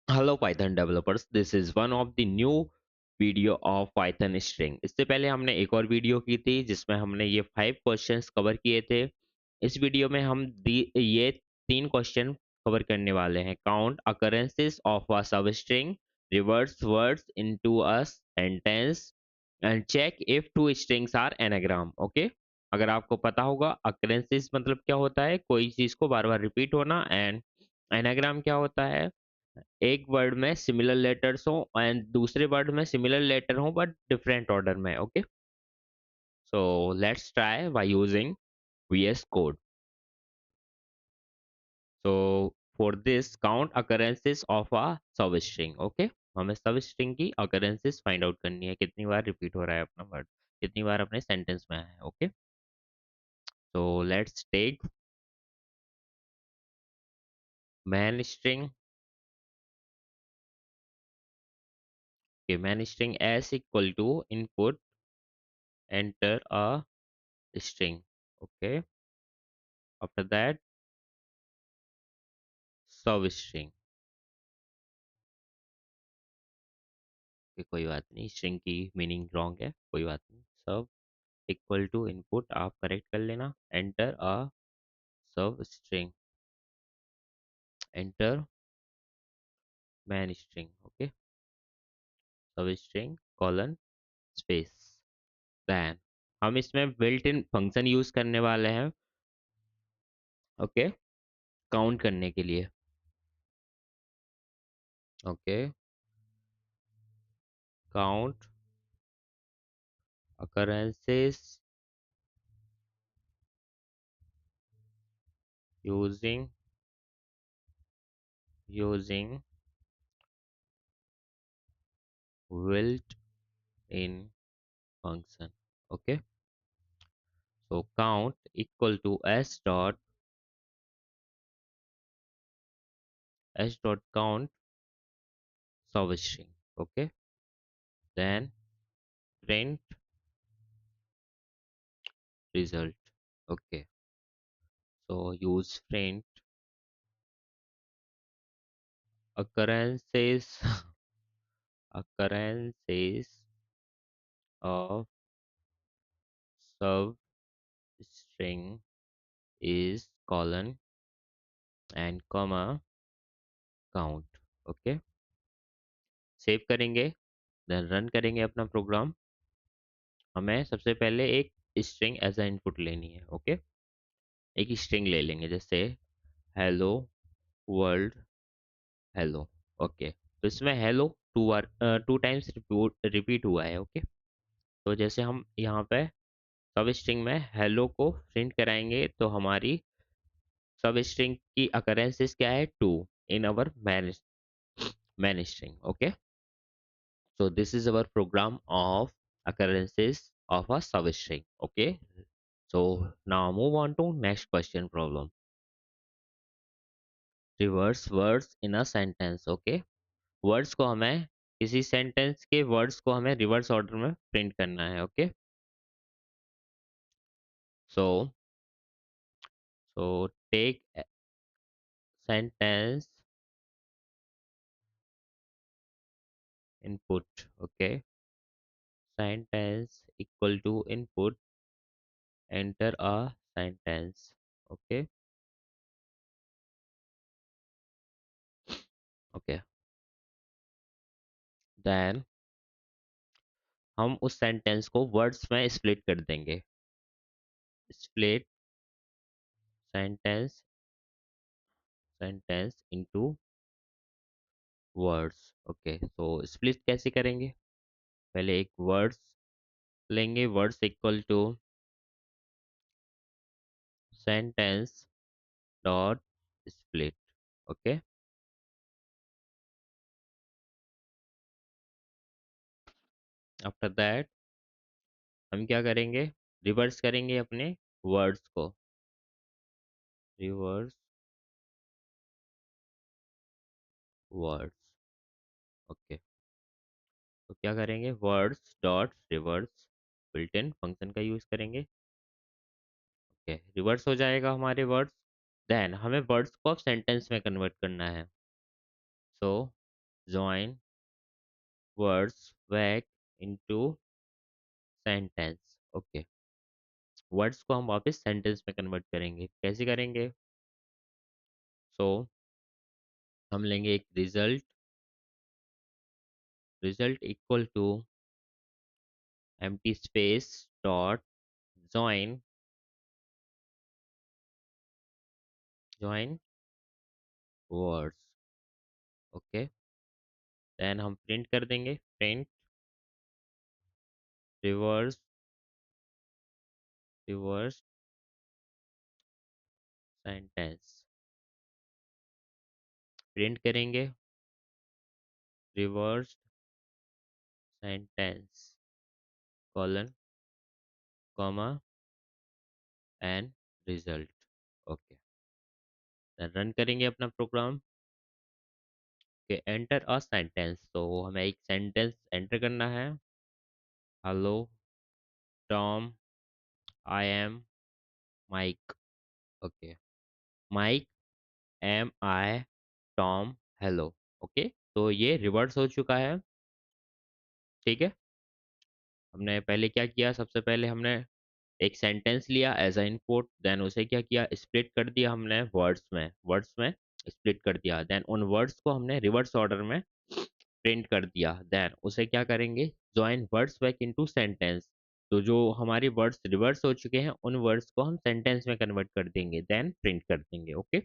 Hello Python developers, this is one of the new video of Python string. इससे पहले हमने एक और वीडियो की थी जिसमें हमने ये 5 क्वेश्चंस कवर किए थे। इस वीडियो में हम ये 3 क्वेश्चन कवर करने वाले हैं। काउंट अकरेंसेस ऑफ अ सब string, reverse words into a sentence and check if two strings are anagram. Okay, अगर आपको पता होगा अकरेंसेस मतलब क्या होता है, कोई चीज को बार बार रिपीट होना, एंड एनाग्राम क्या होता है, एक वर्ड में सिमिलर लेटर्स हो एंड दूसरे वर्ड में सिमिलर लेटर हो बट डिफरेंट ऑर्डर में। Okay, so let's try by using VS code. So for this count occurrences of a सब स्ट्रिंग। ओके, हमें सब स्ट्रिंग की अकरेंसेस फाइंड आउट करनी है, कितनी बार रिपीट हो रहा है अपना वर्ड, कितनी बार अपने सेंटेंस में है। Okay, so let's take main string. Main string s equal to input enter a string. Okay, after that substring। कोई बात नहीं, स्ट्रिंग की मीनिंग रॉन्ग है, कोई बात नहीं। सब इक्वल टू इनपुट आप करेक्ट कर लेना, एंटर अ सब string, enter main string. Okay, sub string colon space. Then हम इसमें बिल्ट इन फंक्शन यूज करने वाले हैं। ओके, काउंट करने के लिए। Okay, count occurrences using built in function। okay, so count equal to s dot count substring। okay, then print result। okay, so use print occurrences occurrences of substring is colon and comma count। okay, save करेंगे, then run करेंगे अपना programme. हमें सबसे पहले एक string as a input लेनी है। Okay, एक स्ट्रिंग ले लेंगे, जैसे हेलो वर्ल्ड हेलो। ओके, तो इसमें हेलो टू टाइम्स रिपीट हुआ है। ओके, तो जैसे हम यहाँ पे सब स्ट्रिंग में हेलो को प्रिंट कराएंगे तो हमारी सब स्ट्रिंग की अकरेंसेस क्या है, to in our main string. Okay, so this is our program of occurrences of a substring। okay, so now move on to next question problem। reverse words in a sentence। okay, words को हमें किसी sentence के words को हमें reverse order में print करना है। Okay, so take a sentence input। okay, sentence equal to input enter a sentence। okay, okay, then हम उस सेंटेंस को वर्ड्स में स्प्लिट कर देंगे। split sentence into words। Okay, तो स्प्लिट कैसे करेंगे, पहले एक वर्ड्स लेंगे, words equal to sentence dot split. Okay, after that हम क्या करेंगे, रिवर्स करेंगे अपने वर्ड्स को, रिवर्स वर्ड्स। ओके, तो क्या करेंगे, words dot reverse built in function का यूज करेंगे। ओके, रिवर्स हो जाएगा हमारे वर्ड्स। देन हमें वर्ड्स को अब सेंटेंस में कन्वर्ट करना है। सो join words back into sentence. Okay, words को हम वापस सेंटेंस में कन्वर्ट करेंगे। कैसे करेंगे? सो हम लेंगे एक result, result equal to empty space dot join join words। Okay, then हम प्रिंट कर देंगे, print reverse reverse sentence. Print करेंगे reverse sentence colon comma and result. Okay, run करेंगे अपना प्रोग्राम के एंटर अ सेंटेंस। तो हमें एक सेंटेंस एंटर करना है। Hello Tom, I am Mike. Okay, Mike am I Tom hello. Okay, तो ये रिवर्स हो चुका है। ठीक है, हमने पहले क्या किया? सबसे पहले हमने एक सेंटेंस लिया एज अ इनपुट, देन उसे क्या किया? स्प्लिट कर दिया हमने वर्ड्स में स्प्लिट कर दिया। देन उन वर्ड्स को हमने रिवर्स ऑर्डर में प्रिंट कर दिया। देन उसे क्या करेंगे? Join words back into sentence. तो जो हमारे वर्ड्स रिवर्स हो चुके हैं उन वर्ड्स को हम सेंटेंस में कन्वर्ट कर देंगे, देन प्रिंट कर देंगे। Okay,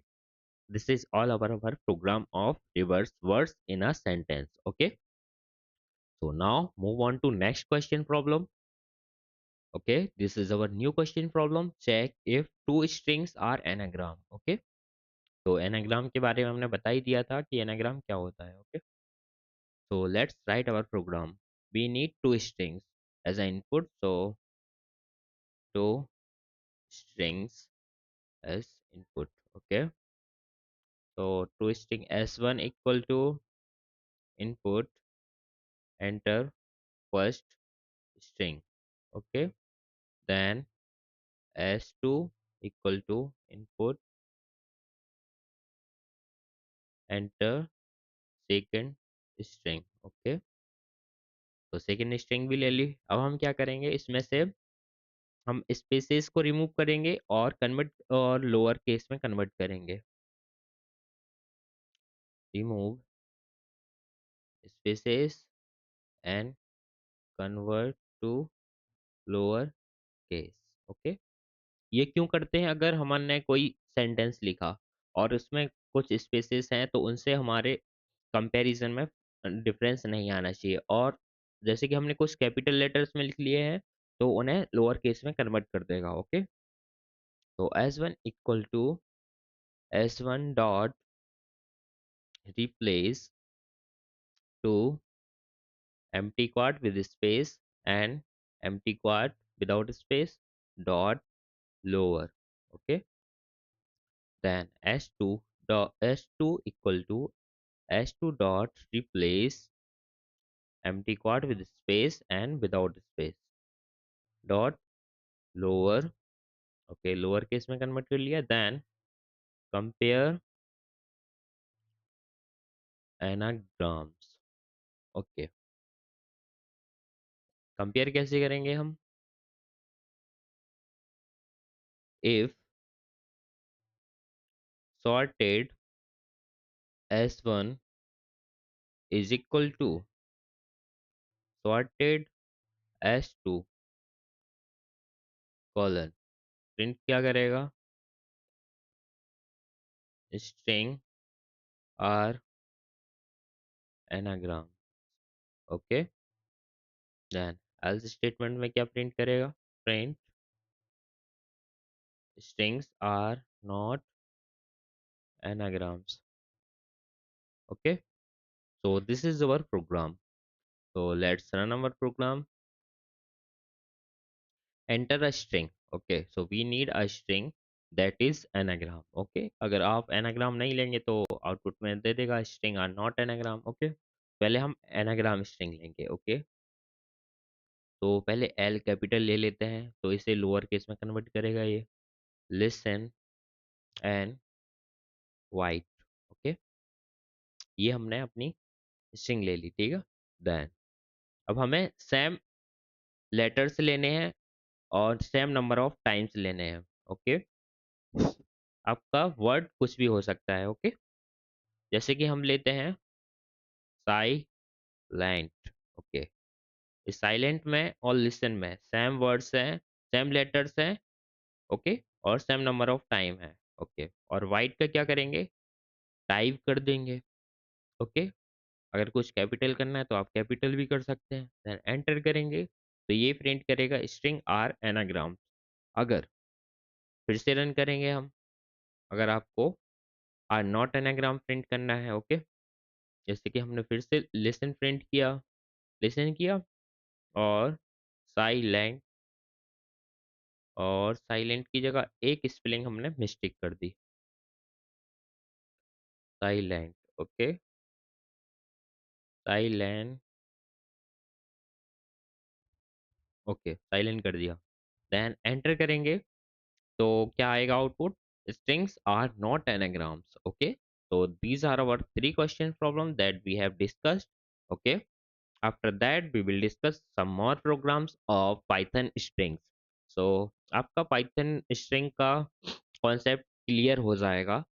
this is all our program of reverse words in a sentence. Okay, so now move on to next question problem. Okay, this is our new question problem. Check if two strings are anagram. Okay, तो anagram के बारे में हमने बता ही दिया था कि anagram क्या होता है। Okay, so let's write our program. We need two strings as an input, so two strings as input. Okay, so two string s1 equal to input, enter first string. Okay, then s2 equal to input, enter second string. Okay, तो second string भी ले ली। अब हम क्या करेंगे? इसमें से हम स्पेसेस को रिमूव करेंगे और कन्वर्ट और लोअर केस में कन्वर्ट करेंगे। Remove spaces and convert to lower case. Okay, ये क्यों करते हैं? अगर हमने कोई सेंटेंस लिखा और उसमें कुछ स्पेसेस हैं तो उनसे हमारे कंपैरिजन में डिफरेंस नहीं आना चाहिए। और जैसे कि हमने कुछ कैपिटल लेटर्स में लिख लिए हैं तो उन्हें लोअर केस में कन्वर्ट कर देगा। ओके, तो s1 equal to s1 dot replace to empty quad with space and empty quad without space dot lower। okay, then s2 dot s2 equal to s2 dot replace empty quad with space and without space dot lower। Okay, lower case में convert कर लिया। Then compare anagrams. Okay, compare कैसे करेंगे हम? If sorted s1 is equal to sorted s2 colon, print क्या करेगा? String are anagram. Okay, then else statement में क्या प्रिंट करेगा? Print strings are not anagrams। okay, so this is our program, so let's run our program। enter a string। okay, so we need a string that is anagram। okay, अगर आप anagram नहीं लेंगे तो output में दे देगा string are not anagram। okay, पहले हम anagram string लेंगे। okay, तो पहले L कैपिटल ले लेते हैं तो इसे लोअर केस में कन्वर्ट करेगा ये। listen and white। ओके, ये हमने अपनी स्ट्रिंग ले ली, ठीक है। देन अब हमें सेम लेटर्स लेने हैं और सेम नंबर ऑफ टाइम्स लेने हैं। ओके, आपका वर्ड कुछ भी हो सकता है। ओके, जैसे कि हम लेते हैं साइलेंट। ओके, इस साइलेंट में और लिसन में सेम वर्ड्स हैं, सेम लेटर्स हैं। ओके, और सेम नंबर ऑफ टाइम है। ओके, और वाइट का क्या करेंगे, टाइप कर देंगे। ओके, अगर कुछ कैपिटल करना है तो आप कैपिटल भी कर सकते हैं। देन एंटर करेंगे तो ये प्रिंट करेगा स्ट्रिंग आर एनाग्राम। अगर फिर से रन करेंगे हम, अगर आपको आर नॉट एनाग्राम प्रिंट करना है। ओके, जैसे कि हमने फिर से लिसन प्रिंट किया, लिसन किया और साइलेंट, और साइलेंट की जगह एक स्पेलिंग हमने मिस्टेक कर दी, silent. Okay, silent. Okay, silent कर दिया। देन एंटर करेंगे तो क्या आएगा output, strings are not anagrams। okay, so these are our three question problem that we have discussed। okay, after that we will discuss some more programs of python strings। so आपका python string का concept clear हो जाएगा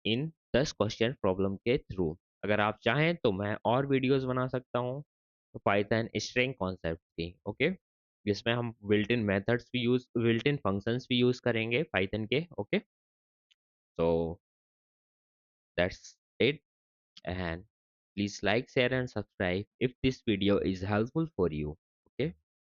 इन 10 question problem के through. अगर आप चाहें तो मैं और वीडियोस बना सकता हूँ तो पाइथन स्ट्रिंग कॉन्सेप्ट की। ओके, जिसमें हम बिल्ट इन मेथड्स भी यूज, बिल्ट इन फंक्शंस भी यूज करेंगे पाइथन के। ओके, तो that's it, and please like, share and subscribe if this video is helpful for you।